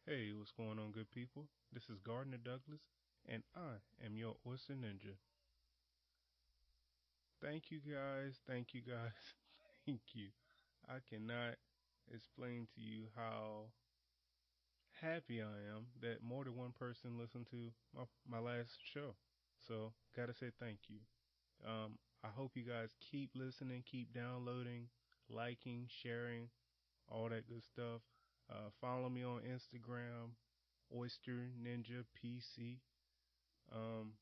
Hey, what's going on, good people? This is Gardner Douglas, and I am your Oyster Ninja. Thank you guys, thank you guys, thank you. I cannot explain to you how happy I am that more than one person listened to my last show. So, gotta say thank you. I hope you guys keep listening, keep downloading, liking, sharing, all that good stuff. Follow me on Instagram, Oyster Ninja PC. Um,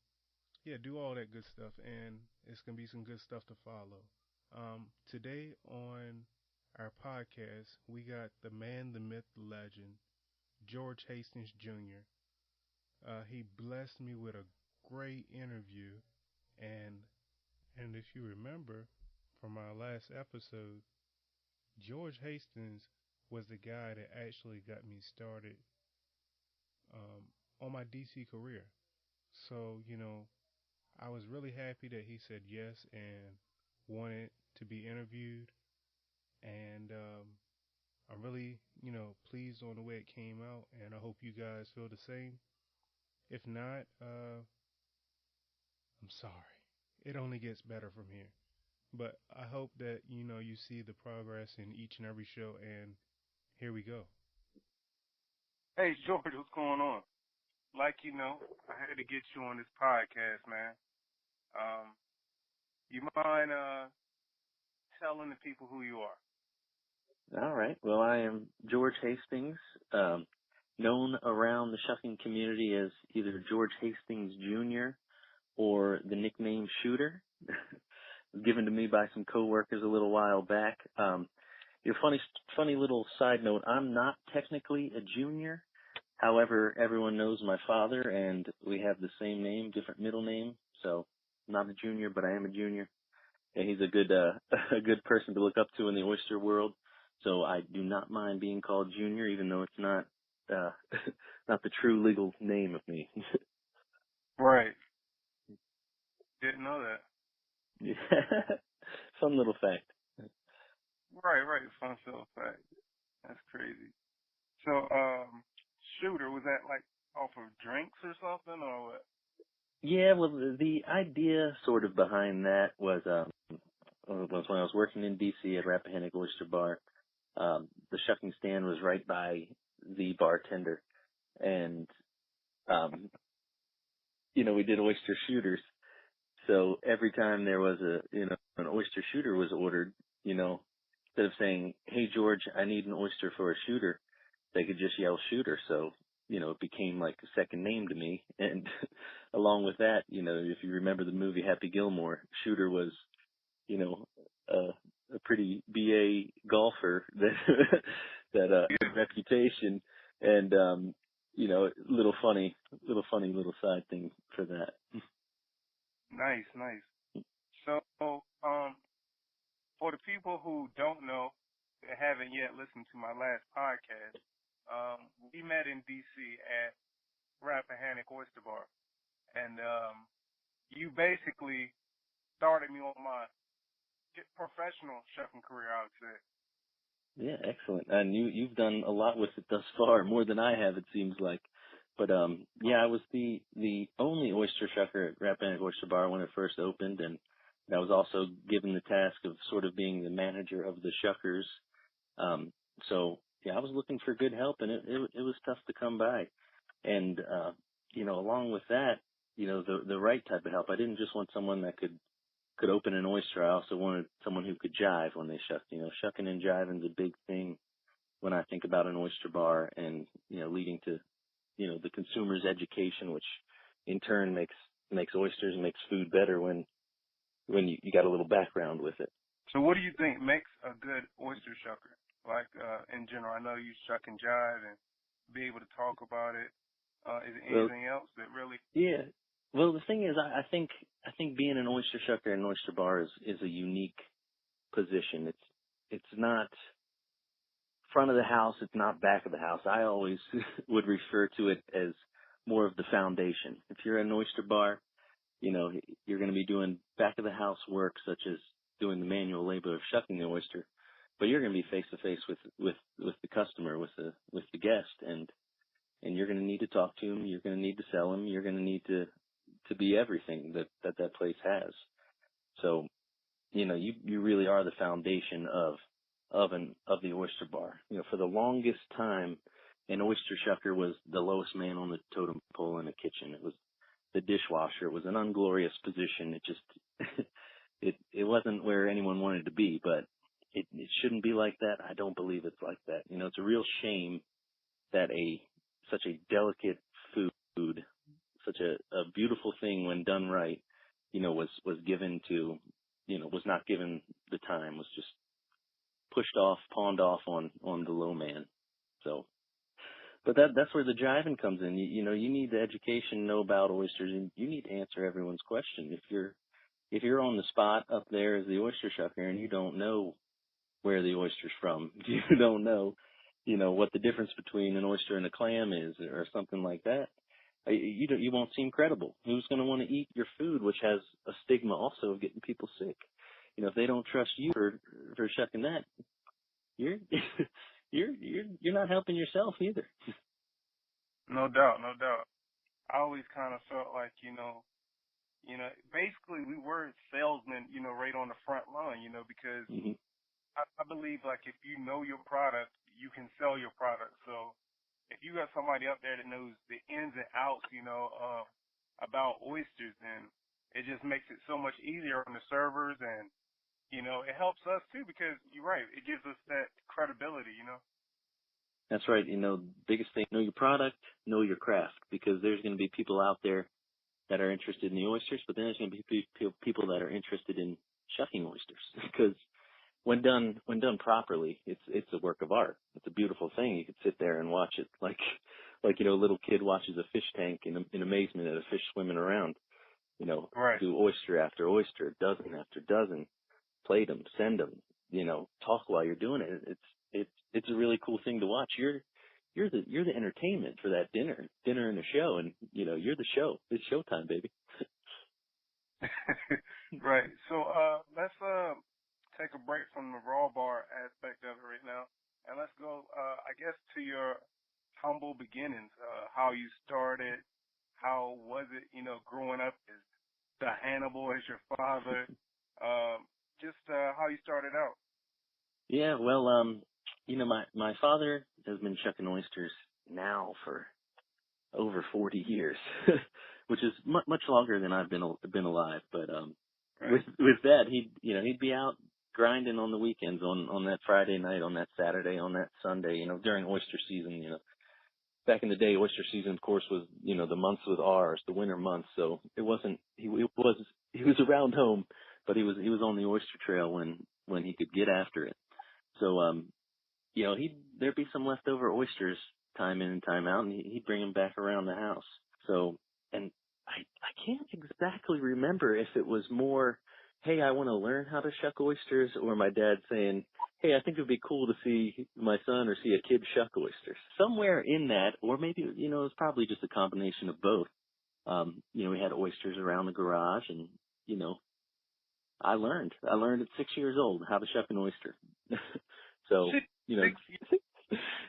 yeah, do all that good stuff, and it's gonna be some good stuff to follow. Today on our podcast, we got the man, the myth, the legend, George Hastings Jr. He blessed me with a great interview, and if you remember from our last episode, George Hastings was the guy that actually got me started um, on my DC career. So, I was really happy that he said yes and wanted to be interviewed. And I'm really, pleased on the way it came out. And I hope you guys feel the same. If not, I'm sorry. It only gets better from here. But I hope that, you see the progress in each and every show. And here we go. Hey, George, what's going on? Like I had to get you on this podcast, man. Um, you mind telling the people who you are? All right. Well, I am George Hastings, known around the shucking community as either George Hastings Jr. or the nickname Shooter. Given to me by some coworkers a little while back. Your funny little side note, I'm not technically a junior. However, everyone knows my father, and we have the same name, different middle name. So, I'm not a junior, but I am a junior. And he's a good a good person to look up to in the oyster world. So I do not mind being called Junior, even though it's not not the true legal name of me. Right. Didn't know that. Yeah. Fun little fact. Right. Fun little fact. That's crazy. So, Shooter, was that like off of drinks or something, or what? Yeah, well, the idea sort of behind that was when I was working in D.C. at Rappahannock Oyster Bar. The shucking stand was right by the bartender, and we did oyster shooters. So every time there was an oyster shooter was ordered, instead of saying, "Hey George, I need an oyster for a shooter," they could just yell "shooter." So, it became like a second name to me. And along with that, if you remember the movie Happy Gilmore, Shooter was, you know, a pretty BA golfer that had a reputation, and little side thing for that. Nice. So, for the people who don't know, that haven't yet listened to my last podcast, we met in D.C. at Rappahannock Oyster Bar, and you basically started me on my professional shucking career, I would say. Yeah, excellent. And you've done a lot with it thus far, more than I have, it seems like. But I was the only oyster shucker at Rappahannock Oyster Bar when it first opened, and I was also given the task of sort of being the manager of the shuckers. So yeah, I was looking for good help, and it was tough to come by. And along with that, the right type of help. I didn't just want someone that could open an oyster. I also wanted someone who could jive when they shuck. Shucking and jiving is a big thing when I think about an oyster bar, and leading to the consumer's education, which in turn makes oysters and makes food better when you got a little background with it. So what do you think makes a good oyster shucker? Like in general, I know you shuck and jive and be able to talk about it. Is there anything else that really? Yeah. Well, the thing is, I think being an oyster shucker in an oyster bar is a unique position. It's not front of the house. It's not back of the house. I always would refer to it as more of the foundation. If you're in an oyster bar, you're going to be doing back of the house work, such as doing the manual labor of shucking the oyster, but you're going to be face to face with the customer, with the guest, and and you're going to need to talk to them. You're going to need to sell them. You're going to need to be everything that place has. So, you really are the foundation of the oyster bar. For the longest time, an oyster shucker was the lowest man on the totem pole in the kitchen. It was the dishwasher. It was an unglorious position. It just, it wasn't where anyone wanted to be, but it shouldn't be like that. I don't believe it's like that. It's a real shame that such a delicate food, such a beautiful thing when done right, was given to, was not given the time, was just pushed off, pawned off on the low man. So, but that's where the jiving comes in. You need the education, know about oysters, and you need to answer everyone's question. If you're on the spot up there as the oyster shucker and you don't know where the oyster's from, you don't know, what the difference between an oyster and a clam is or something like that, you won't seem credible. Who's going to want to eat your food, which has a stigma also of getting people sick? If they don't trust you for shucking that, you're you're not helping yourself either. No doubt, no doubt. I always kind of felt like, basically we were salesmen, right on the front line, because Mm-hmm. I believe like if you know your product, you can sell your product. So if you got somebody up there that knows the ins and outs, about oysters, then it just makes it so much easier on the servers, and it helps us too because you're right, it gives us that credibility. That's right. Biggest thing, know your product, know your craft, because there's going to be people out there that are interested in the oysters, but then there's going to be people that are interested in shucking oysters because when done properly, it's a work of art. It's a beautiful thing. You could sit there and watch it like a little kid watches a fish tank in amazement at a fish swimming around. Right. Do oyster after oyster, dozen after dozen, plate them, send them. Talk while you're doing it. It's a really cool thing to watch. You're the entertainment for that dinner and the show, and you're the show. It's showtime, baby. Right. So let's take a break from the raw bar aspect of it right now, and let's go, I guess, to your humble beginnings. How you started. How was it, growing up as the Hannibal as your father? Just how you started out. Yeah, well, my father has been shucking oysters now for over 40 years, which is much longer than I've been alive. But Right. with that, he'd be out grinding on the weekends, on that Friday night, on that Saturday, on that Sunday, during oyster season. Back in the day, oyster season, of course, was the months with R's, the winter months. So it wasn't he was around home, but he was on the oyster trail when he could get after it. So there'd be some leftover oysters time in and time out, and he'd bring them back around the house. So, and I can't exactly remember if it was more, hey, I want to learn how to shuck oysters, or my dad saying, hey, I think it'd be cool to see my son or see a kid shuck oysters. Somewhere in that, or maybe, it was probably just a combination of both. We had oysters around the garage, and, I learned at 6 years old how to shuck an oyster. So,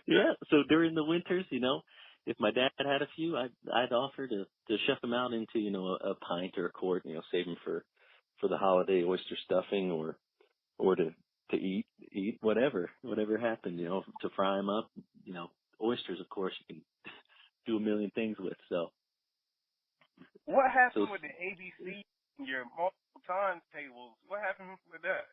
yeah, so during the winters, if my dad had a few, I'd offer to shuck them out into, a pint or a quart, save them for the holiday oyster stuffing or to eat whatever happened, to fry them up. Oysters, of course, you can do a million things with. So What happened with the ABC and your multiple times tables? What happened with that?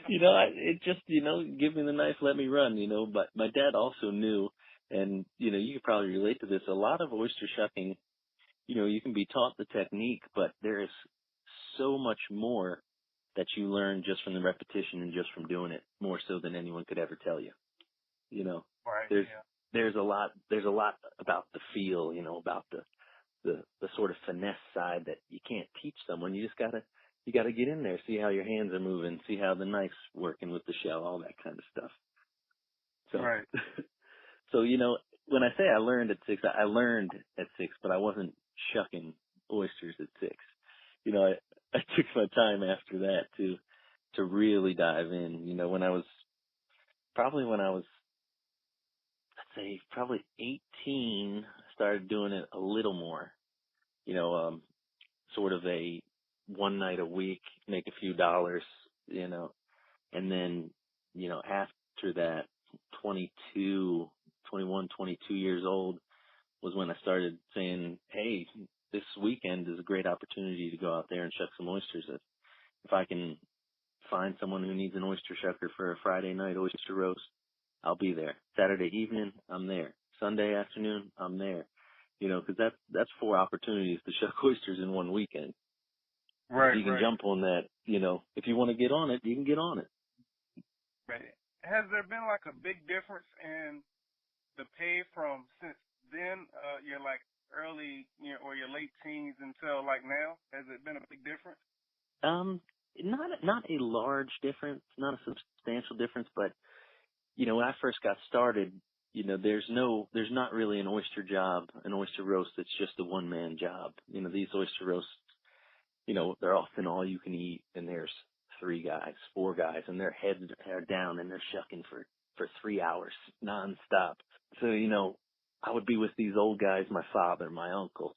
It just, give me the knife, let me run, but my dad also knew, and, you could probably relate to this, a lot of oyster shucking, you can be taught the technique, but there is so much more that you learn just from the repetition and just from doing it, more so than anyone could ever tell you. Right, there's a lot about the feel, about the sort of finesse side that you can't teach someone. You just you gotta get in there, see how your hands are moving, see how the knife's working with the shell, all that kind of stuff. So, right. So, when I say I learned at 6, I learned at 6, but I wasn't shucking oysters at 6. I took my time after that to really dive in. When I was, say probably 18, started doing it a little more, you know, sort of a one night a week, make a few dollars, you know, and then, you know, after that, 22, 21, 22 years old was when I started saying, hey, this weekend is a great opportunity to go out there and shuck some oysters. If I can find someone who needs an oyster shucker for a Friday night oyster roast, I'll be there. Saturday evening, I'm there. Sunday afternoon, I'm there. You know, because that's 4 opportunities to shuck oysters in one weekend. Right, If you can right. jump on that, you know, if you want to get on it, you can get on it. Right. Has there been like a big difference in the pay from since then, your like early, you know, or your late teens until like now? Has it been a big difference? Um, not a large difference, not a substantial difference, but you know, when I first got started, you know, there's not really an oyster job, an oyster roast that's just a one-man job. You know, these oyster roasts, you know, they're often all you can eat, and there's 3 guys, 4 guys, and their heads are down and they're shucking for 3 hours nonstop. So, you know, I would be with these old guys, my father, my uncle,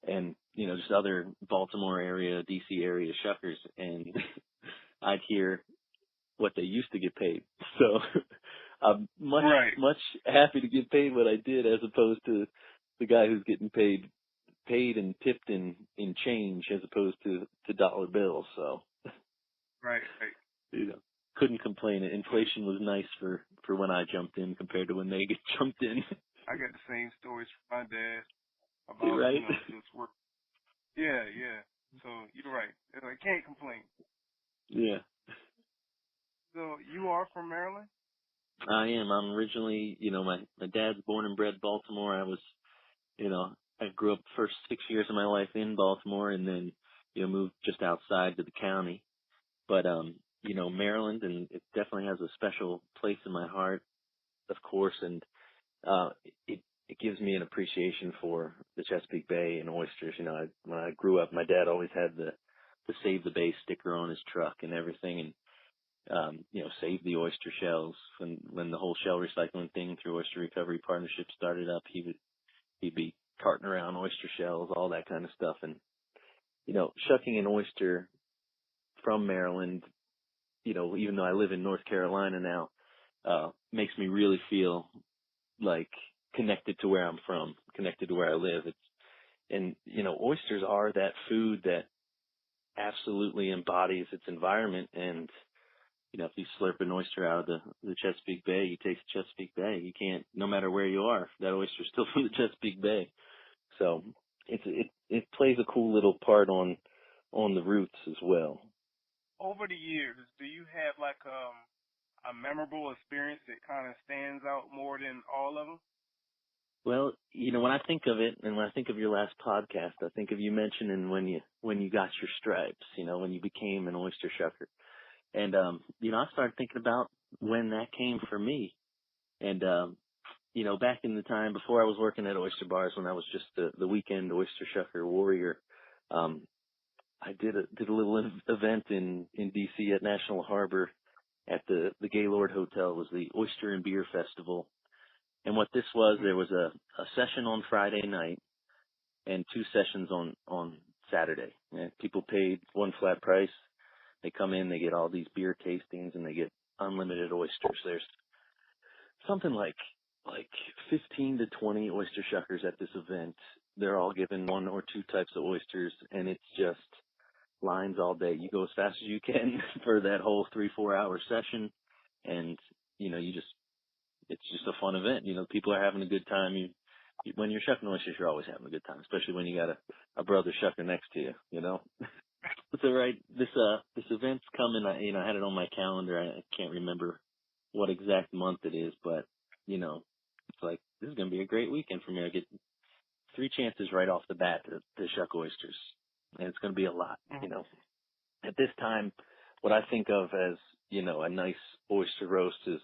and, you know, just other Baltimore area, DC area shuckers, and I'd hear what they used to get paid. So I'm Right. much happy to get paid what I did as opposed to the guy who's getting paid and tipped in change as opposed to dollar bills. So, Right, right. you know, couldn't complain. Inflation was nice for when I jumped in compared to when they get jumped in. I got the same stories from my dad about, Right? you know, just work. Yeah, yeah. So you're right. I can't complain. Yeah. So you are from Maryland? I am. I'm originally, you know, my dad's born and bred Baltimore. I was, you know, I grew up the first 6 years of my life in Baltimore and then, you know, moved just outside to the county. But, you know, Maryland, and it definitely has a special place in my heart, of course, and, it gives me an appreciation for the Chesapeake Bay and oysters. You know, when I grew up, my dad always had the Save the Bay sticker on his truck and everything, and you know, save the oyster shells. When the whole shell recycling thing through Oyster Recovery Partnership started up, he'd be carting around oyster shells, all that kind of stuff. And, you know, shucking an oyster from Maryland, you know, even though I live in North Carolina now, makes me really feel like connected to where I'm from, connected to where I live. And, you know, oysters are that food that absolutely embodies its environment. And, you know, if you slurp an oyster out of the Chesapeake Bay, you taste Chesapeake Bay. You can't, no matter where you are, that oyster's still from the Chesapeake Bay. So it plays a cool little part on the roots as well. Over the years, do you have like a memorable experience that kind of stands out more than all of them? Well, you know, when I think of it, and when I think of your last podcast, I think of you mentioning when you got your stripes, you know, when you became an oyster shucker. And, you know, I started thinking about when that came for me. And, you know, back in the time before I was working at oyster bars, when I was just the weekend oyster shucker warrior, I did a little event in DC at National Harbor at the Gaylord Hotel. It was the Oyster and Beer Festival. And what this was, there was a session on Friday night and 2 sessions on Saturday. And people paid one flat price. They come in, they get all these beer tastings, and they get unlimited oysters. There's something like 15 to 20 oyster shuckers at this event. They're all given 1 or 2 types of oysters, and it's just lines all day. You go as fast as you can for that whole 3-4 hour session, and you know, it's just a fun event. You know, people are having a good time. When you're shucking oysters, you're always having a good time, especially when you got a brother shucker next to you. You know. So right, this event's coming. I had it on my calendar. I can't remember what exact month it is, but you know, it's like this is gonna be a great weekend for me. I get 3 chances right off the bat to shuck oysters, and it's gonna be a lot. You know, at this time, what I think of as, you know, a nice oyster roast is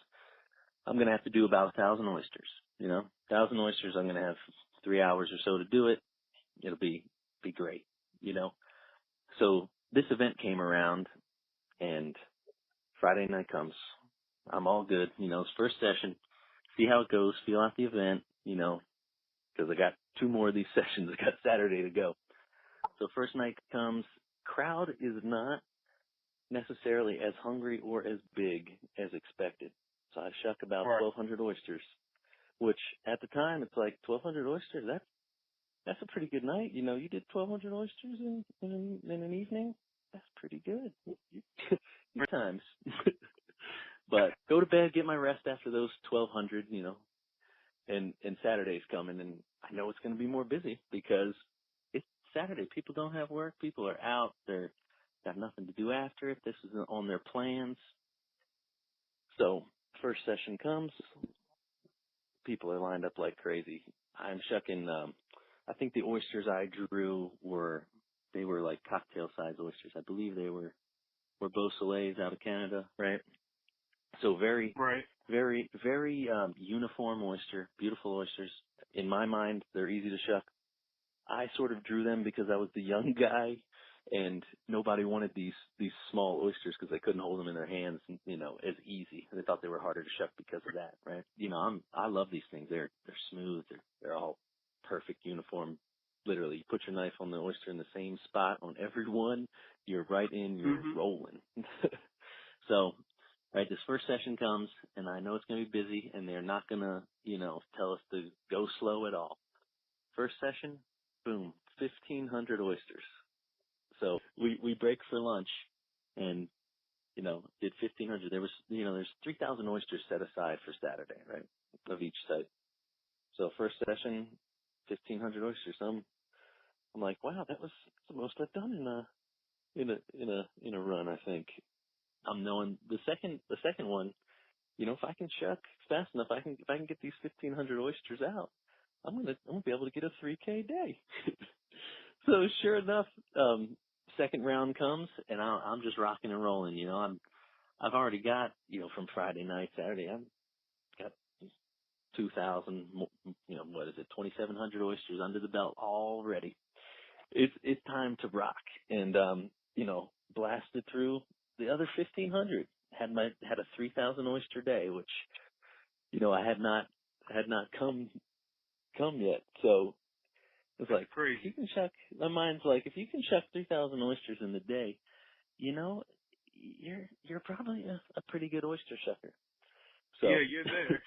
I'm gonna have to do about 1,000 oysters. You know, 1,000 oysters. I'm gonna have 3 hours or so to do it. It'll be great. You know. So this event came around, and Friday night comes. I'm all good. You know, it's first session. see how it goes, feel out the event, because I got 2 more of these sessions. I got Saturday to go. So first night comes, crowd is not necessarily as hungry or as big as expected. So I shuck about Right. 1,200 oysters, which at the time it's like 1,200 oysters. That's a pretty good night. You did 1,200 oysters in an evening. That's pretty good. Good times. But go to bed, get my rest after those 1,200. And Saturday's coming, and I know it's going to be more busy because it's Saturday. People don't have work. People are out. They're got nothing to do after it. This isn't on their plans. So first session comes, people are lined up like crazy. I'm shucking. I think the oysters I drew were like cocktail size oysters. I believe they were Beausoleils out of Canada, right? So very, Right. very, very uniform oyster, beautiful oysters. In my mind, they're easy to shuck. I sort of drew them because I was the young guy, and nobody wanted these small oysters because they couldn't hold them in their hands, as easy. They thought they were harder to shuck because of that, right? I love these things. They're smooth. They're all perfect, uniform. Literally, you put your knife on the oyster in the same spot on every one, you're right in, you're rolling. So, right, this first session comes, and I know it's going to be busy, and they're not going to, tell us to go slow at all. First session, boom, 1,500 oysters. So we break for lunch, and did 1,500. There's 3,000 oysters set aside for Saturday, right, of each site. So first session, 1,500 oysters. I'm like, wow, that's the most I've done in a run. I think I'm knowing the second one. If I can shuck fast enough, if I can get these 1,500 oysters out, I'm gonna be able to get a 3K day. So sure enough, second round comes, and I'm just rocking and rolling. I've already got from Friday night, Saturday, I've got 2,000. What is it, 2,700 oysters under the belt already. It's time to rock, and blasted through the other 1,500. Had a 3,000 oyster day, which I had not come yet. So it's like, crazy. if you can shuck, my mind's like, if you can shuck 3,000 oysters in the day, you're probably a pretty good oyster shucker. So yeah, you're there.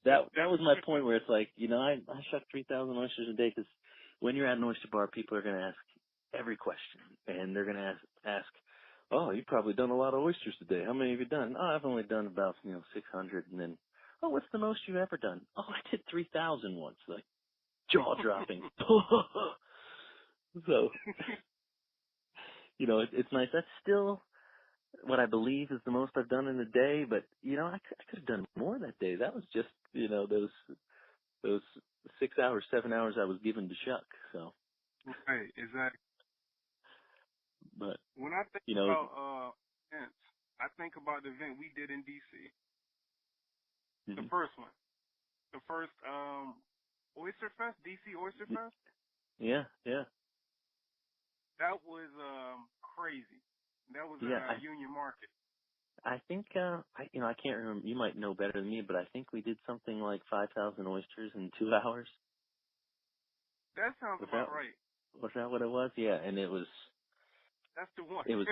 that was my point where it's like, I shuck 3,000 oysters a day because when you're at an oyster bar, people are going to ask every question, and they're going to ask, oh, you've probably done a lot of oysters today. How many have you done? Oh, I've only done about 600, and then, oh, what's the most you've ever done? Oh, I did 3,000 once. Like, jaw dropping. So, it's nice. That's still what I believe is the most I've done in a day, but I could have done more that day. That was just those 6 hours, 7 hours I was given to shuck. So Right, exactly. but When I think about events, I think about the event we did in DC. mm-hmm. The first one, the first Oyster Fest, DC Oyster Fest. Yeah. That was crazy. That was in Union Market. I think I can't remember. You might know better than me, but I think we did something like 5,000 oysters in 2 hours. That sounds about right. Was that what it was? Yeah, and it was. That's the one. It was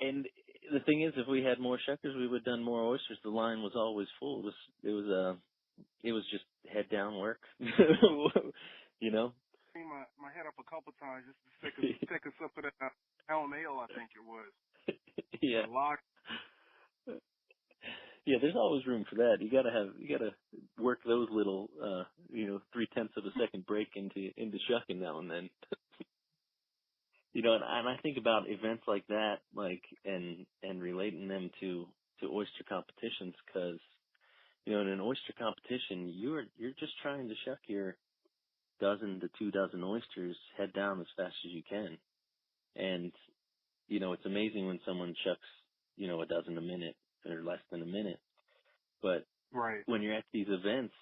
and the thing is, if we had more shuckers, we would have done more oysters. The line was always full. It was just head down work. My head up a couple times just to take us up to that Elm Ale, I think it was. Yeah. Lock. Yeah, there's always room for that. You gotta work those little 0.3 of a second break into shucking now and then. And I think about events like that, and relating them to oyster competitions, because in an oyster competition, you're just trying to shuck your 12 to 24 oysters head down as fast as you can, and it's amazing when someone shucks 12 a minute or less than a minute, but right. When you're at these events,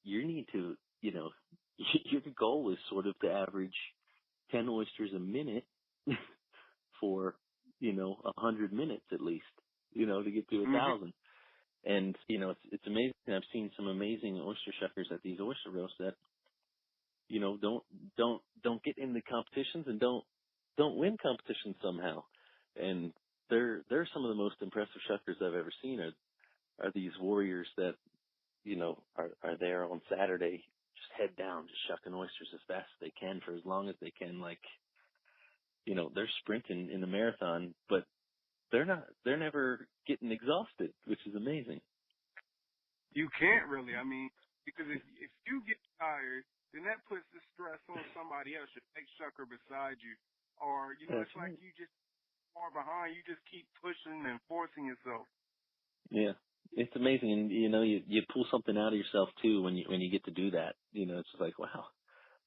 you need to your goal is sort of to average 10 oysters a minute for 100 minutes at least, to get to 1,000. And it's amazing. I've seen some amazing oyster shuckers at these oyster roasts that don't get in the competitions and don't win competitions somehow. And they're some of the most impressive shuckers I've ever seen. Are these warriors that are there on Saturday, just head down, just shucking oysters as fast as they can for as long as they can. Like, they're sprinting in the marathon, but they're never getting exhausted, which is amazing. You can't really. I mean, because if you get tired, then that puts the stress on somebody else, your next shucker beside you. Or, That's it's like right. you just far behind. You just keep pushing and forcing yourself. Yeah. It's amazing. And, you pull something out of yourself too when you get to do that. It's just like, wow,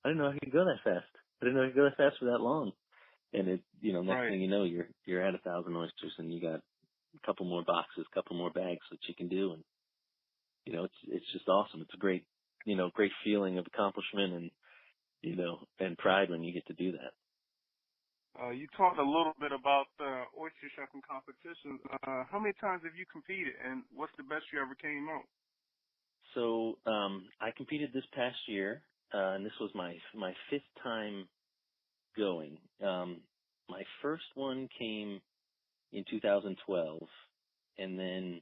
I didn't know I could go that fast. I didn't know I could go that fast for that long. And next Right. thing you know, you're at 1,000 oysters and you got a couple more boxes, a couple more bags that you can do. And, it's just awesome. It's a great feeling of accomplishment and pride when you get to do that. You talked a little bit about the oyster shucking competitions. How many times have you competed, and what's the best you ever came out? So, I competed this past year, and this was my fifth time going. My first one came in 2012, and then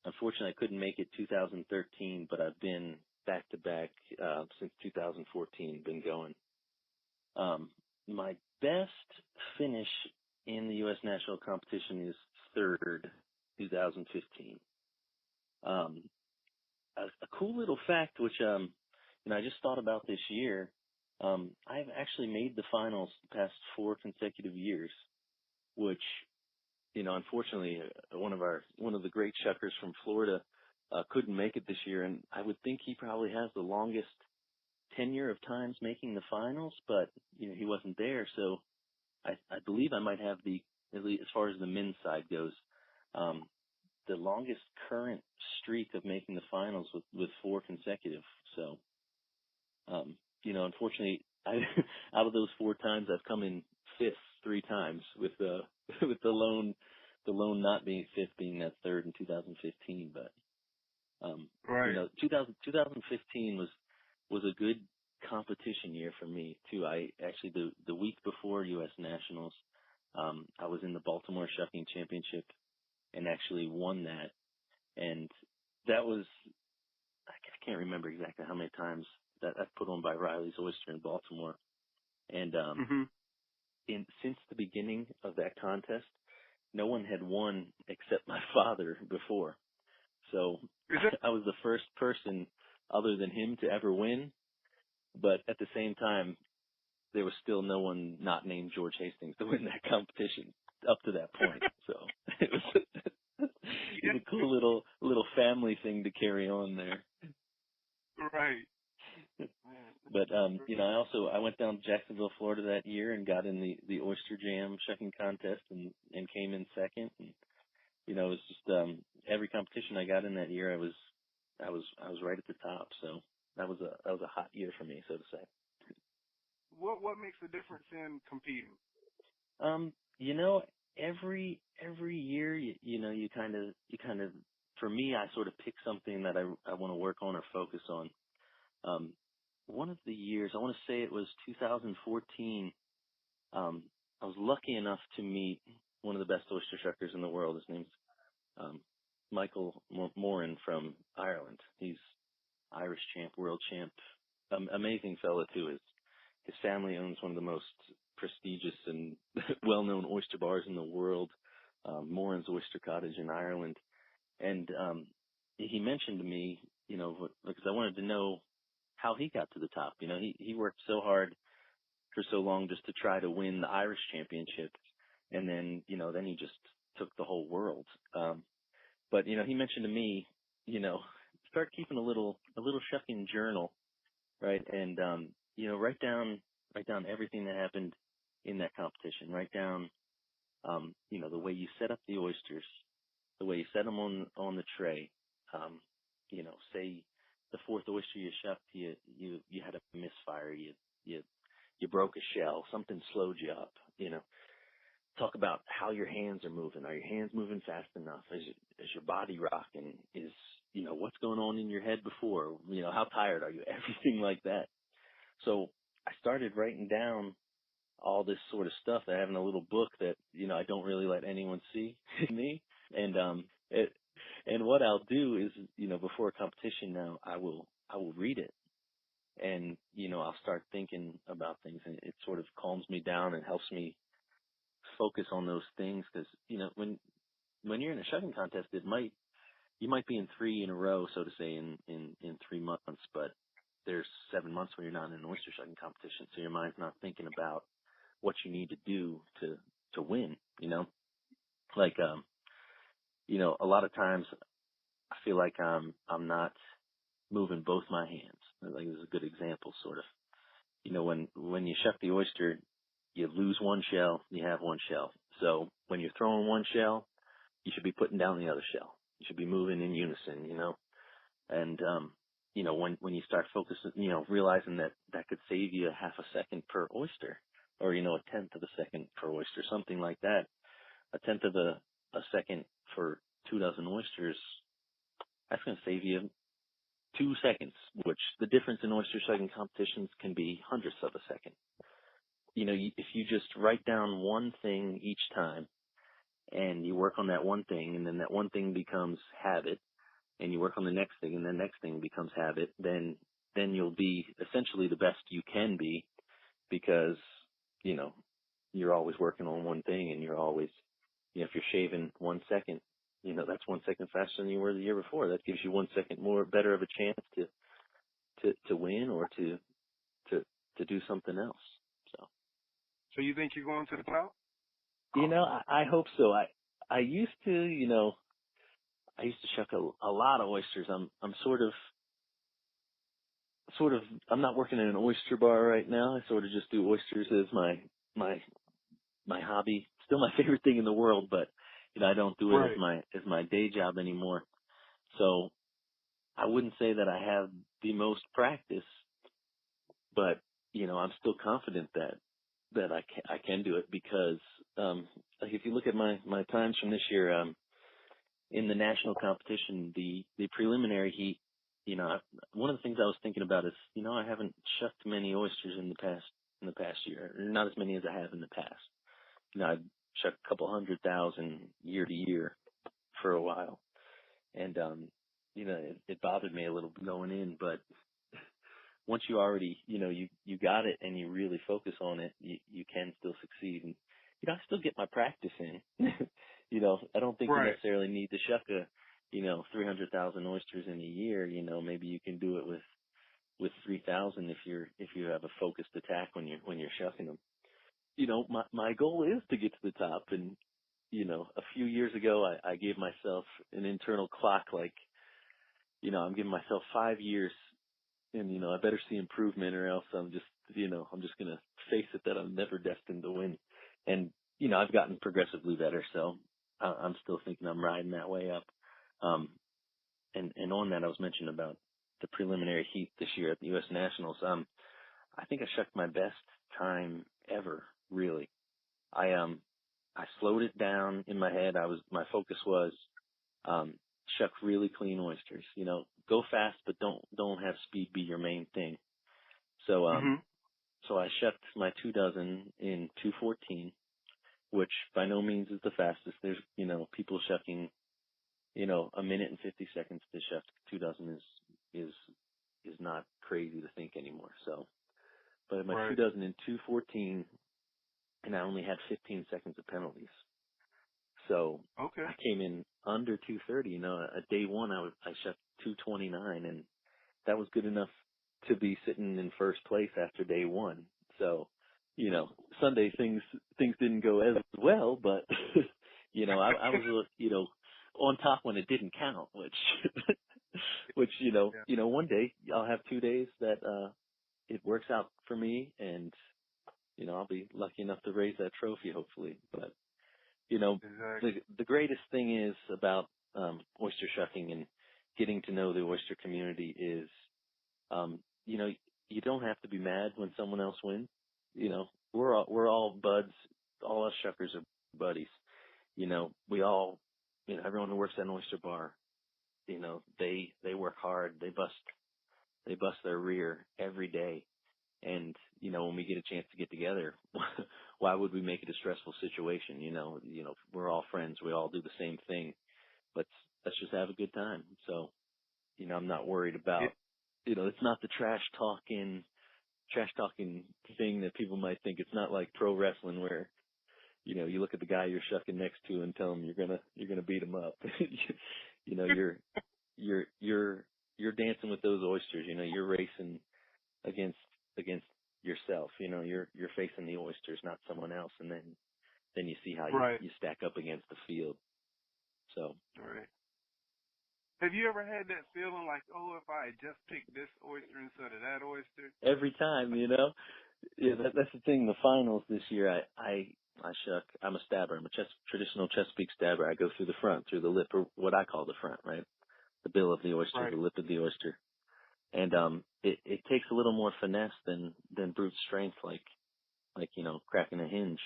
unfortunately I couldn't make it 2013, but I've been back to back since 2014. Been going. My best finish in the U.S. national competition is third, 2015. A cool little fact, which I just thought about this year. I've actually made the finals the past 4 consecutive years, which unfortunately, one of the great shuckers from Florida couldn't make it this year, and I would think he probably has the longest tenure of times making the finals, but he wasn't there, so I believe I might have at least as far as the men's side goes, the longest current streak of making the finals with 4 consecutive. So, unfortunately, out of those 4 times, I've come in fifth 3 times with the with the lone not being fifth, being that third in 2015. But Right. 2015 was a good competition year for me too. I actually the week before U.S. Nationals, I was in the Baltimore Shucking Championship and actually won that. And that was, I can't remember exactly how many times that's put on by Riley's Oyster in Baltimore. And since the beginning of that contest, no one had won except my father before. So I was the first person other than him to ever win. But at the same time, there was still no one not named George Hastings to win that competition up to that point. So it was a cool little family thing to carry on there. Right. But I went down to Jacksonville, Florida that year and got in the Oyster Jam shucking contest and came in second. And it was just every competition I got in that year, I was right at the top. So that was a hot year for me, so to say. What makes a difference in competing? Every year, you kind of, for me, I sort of pick something that I want to work on or focus on. One of the years, I want to say it was 2014, I was lucky enough to meet one of the best oyster shuckers in the world. His name's Michael Moran from Ireland. He's Irish champ, world champ, amazing fella too. His family owns one of the most prestigious and well-known oyster bars in the world, Moran's Oyster Cottage in Ireland. And he mentioned to me, because I wanted to know how he got to the top. He worked so hard for so long just to try to win the Irish championship, and then then he just took the whole world. But he mentioned to me, start keeping a little shucking journal, right? And write down everything that happened in that competition. Write down the way you set up the oysters, the way you set them on the tray. Say the 4th oyster you shucked, you had a misfire, you broke a shell, something slowed you up, talk about how your hands are moving. Are your hands moving fast enough? Is your body rocking? Is, what's going on in your head before? How tired are you? Everything like that. So I started writing down all this sort of stuff. I have in a little book that, I don't really let anyone see me. And, and what I'll do is, before a competition now, I will read it. And, I'll start thinking about things, and it sort of calms me down and helps me focus on those things. Cause, when you're in a shoving contest, you might be in 3 in a row, so to say, in 3 months, but there's 7 months when you're not in an oyster shucking competition. So your mind's not thinking about what you need to do to win, like, a lot of times I feel like I'm not moving both my hands. Like, this is a good example, sort of. When you shuck the oyster, you lose one shell, you have one shell. So when you're throwing one shell, you should be putting down the other shell. You should be moving in unison, And, when you start focusing, realizing that could save you a half a second per oyster, or, a tenth of a second per oyster, something like that. A tenth of a second for 2 dozen oysters, that's going to save you 2 seconds, which the difference in oyster shucking competitions can be hundredths of a second. If you just write down one thing each time and you work on that one thing, and then that one thing becomes habit, and you work on the next thing, and the next thing becomes habit, then you'll be essentially the best you can be, because, you're always working on one thing, and you're always, if you're shaving 1 second, that's 1 second faster than you were the year before. That gives you 1 second better of a chance to win, or to do something else. So you think you're going to the top? I hope so. I used to, I used to shuck a lot of oysters. I'm sort of, I'm not working in an oyster bar right now. I sort of just do oysters as my hobby. Still my favorite thing in the world, but, I don't do it Right. as my day job anymore. So I wouldn't say that I have the most practice, but, I'm still confident that I can do it, because, like, if you look at my times from this year, in the national competition, the preliminary heat, one of the things I was thinking about is, I haven't shucked many oysters in the past year, or not as many as I have in the past. I've shucked a couple 100,000 year to year for a while. And, it bothered me a little going in, but once you already, you got it and you really focus on it, you can still succeed. And, I still get my practice in. I don't think you necessarily need to shuck 300,000 oysters in a year. Maybe you can do it with 3,000 if you have a focused attack when you're shucking them. My goal is to get to the top. And, a few years ago, I gave myself an internal clock, like, I'm giving myself 5 years, and, I better see improvement, or else I'm just going to face it that I'm never destined to win. And, I've gotten progressively better, so I'm still thinking I'm riding that way up. And on that, I was mentioning about the preliminary heat this year at the U.S. Nationals. I think I shucked my best time ever, really. I slowed it down in my head. My focus was, shuck really clean oysters. Go fast, but don't have speed be your main thing. So, so I shucked my 2 dozen in 2:14, which by no means is the fastest. There's, people shucking, 1 minute and 50 seconds to shuck 2 dozen is not crazy to think anymore. So, but my 2 dozen in 2:14, and I only had 15 seconds of penalties. So I came in under 2:30. At day one, I shucked 2:29, and that was good enough to be sitting in first place after day one. So, Sunday things didn't go as well, but, I was, on top when it didn't count, which, one day I'll have 2 days that, it works out for me, and, I'll be lucky enough to raise that trophy, hopefully. But, exactly. the greatest thing is about, oyster shucking and getting to know the oyster community is, you don't have to be mad when someone else wins. We're all buds. All us shuckers are buddies. We all, everyone who works at an oyster bar, they work hard. They bust their rear every day. And, when we get a chance to get together, why would we make it a stressful situation? We're all friends. We all do the same thing. Let's just have a good time. So, I'm not worried about, it's not the trash talking thing that people might think. It's not like pro wrestling where, you look at the guy you're shucking next to and tell him you're gonna beat him up. You're dancing with those oysters. You're racing against yourself. You're facing the oysters, not someone else, and then you see how you stack up against the field. So. Right. Have you ever had that feeling like, oh, if I had just picked this oyster instead of that oyster? Every time, Yeah, that's the thing. The finals this year, I shuck. I'm a stabber. I'm a traditional Chesapeake stabber. I go through the front, through the lip, or what I call the front, right? The bill of the oyster, Right. the lip of the oyster. And it takes a little more finesse than brute strength, like cracking a hinge.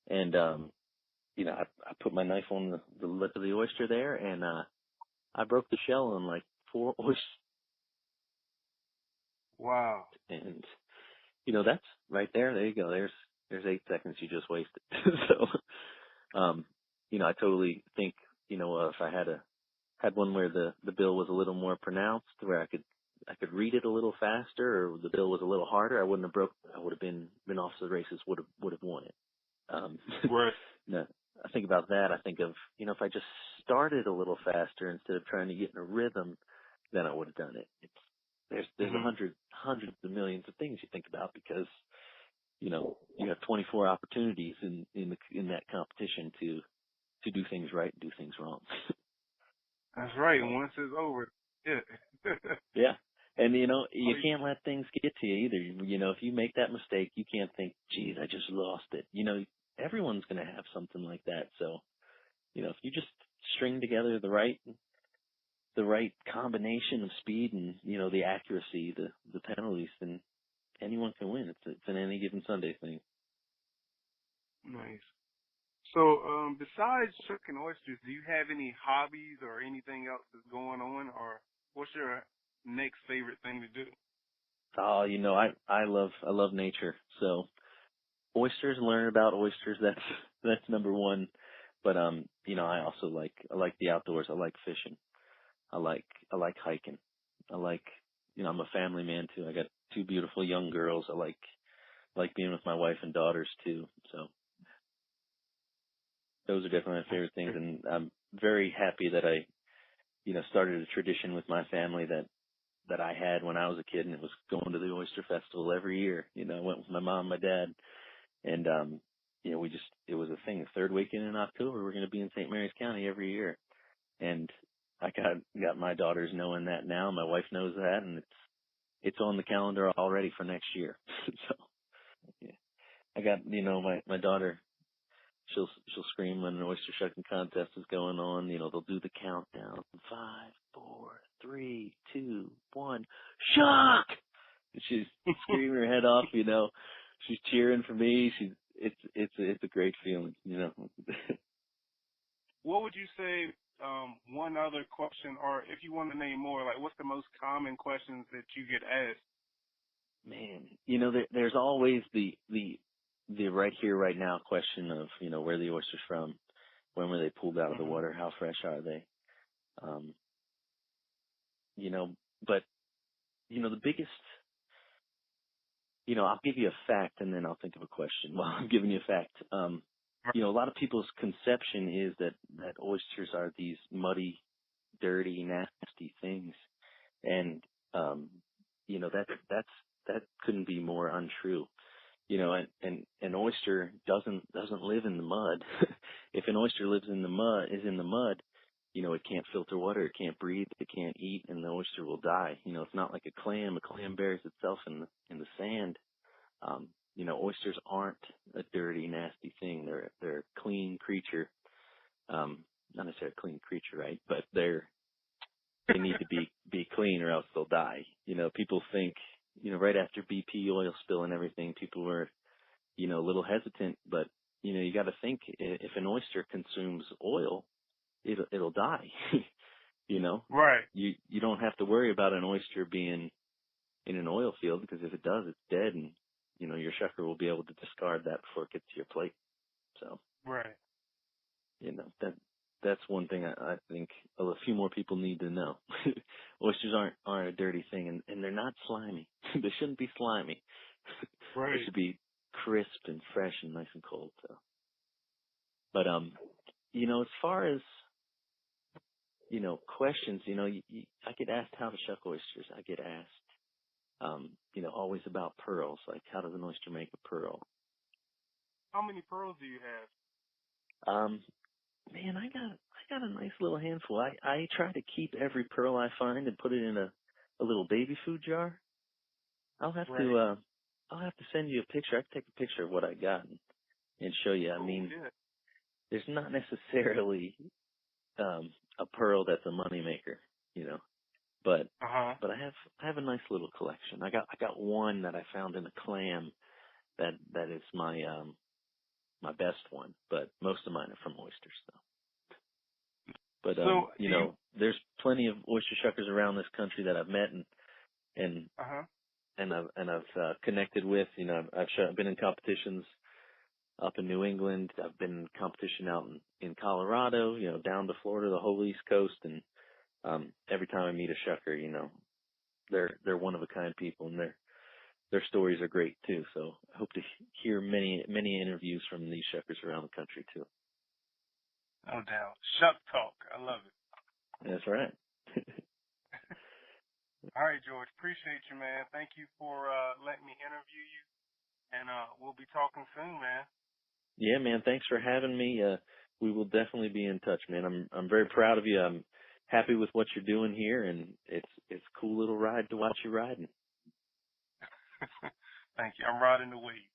And I put my knife on the lip of the oyster there, and I broke the shell on like 4 oysters. Wow. And that's right there. There you go. There's 8 seconds you just wasted. So I totally think if I had one where the bill was a little more pronounced, where I could read it a little faster, or the bill was a little harder, I wouldn't have broke. I would have been off to the races. Would have won it. Right. No, I think about that. I think of if I just started a little faster instead of trying to get in a rhythm, then I would have done it. There's hundreds of millions of things you think about because you have 24 opportunities in that competition to do things right and do things wrong. That's right. Once it's over, yeah. Yeah. And, you can't let things get to you either. If you make that mistake, you can't think, geez, I just lost it. Everyone's going to have something like that. So, if you just string together the right combination of speed and, the accuracy, the penalties, then anyone can win. It's an any given Sunday thing. Nice. So, besides shucking oysters, do you have any hobbies or anything else that's going on, or what's your next favorite thing to do? Oh, I love nature. So oysters, learn about oysters. That's number one. But I also like the outdoors. I like fishing. I like hiking. I like I'm a family man too. I got 2 beautiful young girls. I like being with my wife and daughters too. So those are definitely my favorite things, and I'm very happy that I started a tradition with my family that I had when I was a kid, and it was going to the Oyster Festival every year. I went with my mom, my dad, and it was a thing. The 3rd weekend in October, we're going to be in St. Mary's County every year, and I got my daughters knowing that now. My wife knows that, and it's on the calendar already for next year. So yeah, I got my daughter. She'll scream when an oyster shucking contest is going on. They'll do the countdown. 5, 4, 3, 2, 1, shuck! And she's screaming her head off. She's cheering for me. It's a great feeling. What would you say? One other question, or if you want to name more, like what's the most common questions that you get asked? Man, there's always the right here, right now question of, where the oyster's from, when were they pulled out of the water, how fresh are they? But, the biggest, I'll give you a fact and then I'll think of a question while I'm giving you a fact. A lot of people's conception is that oysters are these muddy, dirty, nasty things. And, that couldn't be more untrue. And an oyster doesn't live in the mud. If an oyster is in the mud, it can't filter water, it can't breathe, it can't eat, and the oyster will die. It's not like a clam. A clam buries itself in the sand. Oysters aren't a dirty, nasty thing. They're a clean creature. Not necessarily a clean creature, right? But they need to be clean or else they'll die. People think, right after BP oil spill and everything, people were, a little hesitant, but, you got to think if an oyster consumes oil, it'll die. you know, Right. you don't have to worry about an oyster being in an oil field because if it does, it's dead, and your shucker will be able to discard that before it gets to your plate. So Right. that's one thing I think a few more people need to know. Oysters aren't a dirty thing, and they're not slimy. They shouldn't be slimy. They Right. should be crisp and fresh and nice and cold. So, but as far as questions, I get asked how to shuck oysters. I get asked, always about pearls, like how does an oyster make a pearl? How many pearls do you have? Man, I got a nice little handful. I try to keep every pearl I find and put it in a little baby food jar. I'll have Right. to send you a picture. I can take a picture of what I got and show you. I mean, Yeah. there's not necessarily a pearl that's a moneymaker, but Uh-huh. I have a nice little collection. I got one that I found in a clam that is my best one, but most of mine are from oysters though. But So do you? there's plenty of oyster shuckers around this country that I've met and Uh-huh. I've connected with. I've been in competitions up in New England. I've been in competition out in Colorado, down to Florida, the whole East Coast, and every time I meet a shucker, they're one of a kind people, and their stories are great too. So I hope to hear many interviews from these shuckers around the country too. No doubt. Shuck talk. I love it. That's right. All right, George. Appreciate you, man. Thank you for letting me interview you, and we'll be talking soon, man. Yeah, man. Thanks for having me. We will definitely be in touch, man. I'm very proud of you. I'm happy with what you're doing here, and it's a cool little ride to watch you riding. Thank you. I'm riding the wave.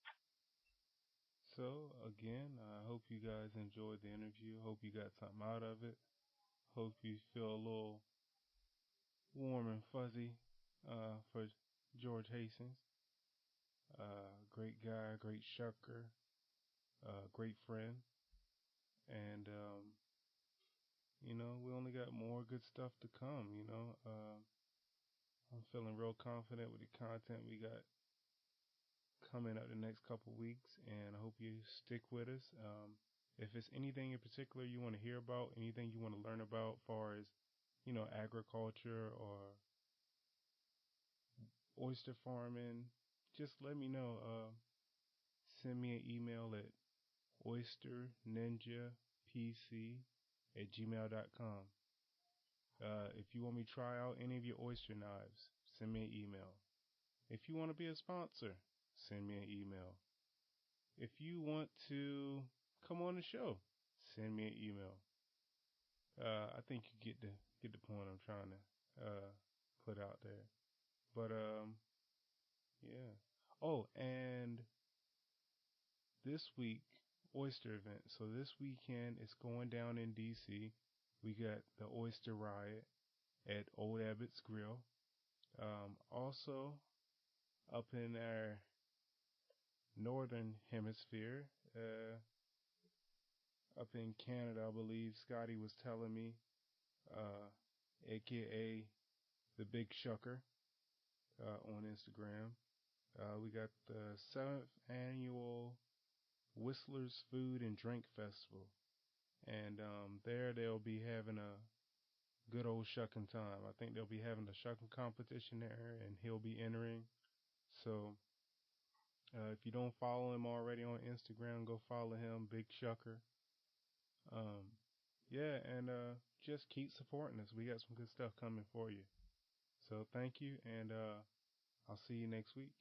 So again, I hope you guys enjoyed the interview. Hope you got something out of it. Hope you feel a little warm and fuzzy for George Hastings. Great guy, great shucker, great friend, and we only got more good stuff to come. I'm feeling real confident with the content we got coming up the next couple weeks, and I hope you stick with us. If it's anything in particular you want to hear about, anything you want to learn about, as far as agriculture or oyster farming, just let me know. Send me an email at oysterninjapc@gmail.com. If you want me to try out any of your oyster knives, send me an email. If you want to be a sponsor, send me an email. If you want to come on the show, send me an email. I think you get the point I'm trying to put out there. But yeah. Oh, and this week oyster event. So this weekend it's going down in DC. We got the Oyster Riot at Old Abbott's Grill. Also up in our northern hemisphere, up in Canada, I believe Scotty was telling me, aka the Big Shucker, on Instagram. We got the 7th annual Whistler's Food and Drink Festival, and there they'll be having a good old shucking time. I think they'll be having a shucking competition there, and he'll be entering. So if you don't follow him already on Instagram, go follow him, Big Shucker. Um, yeah, and just keep supporting us. We got some good stuff coming for you. So thank you, and I'll see you next week.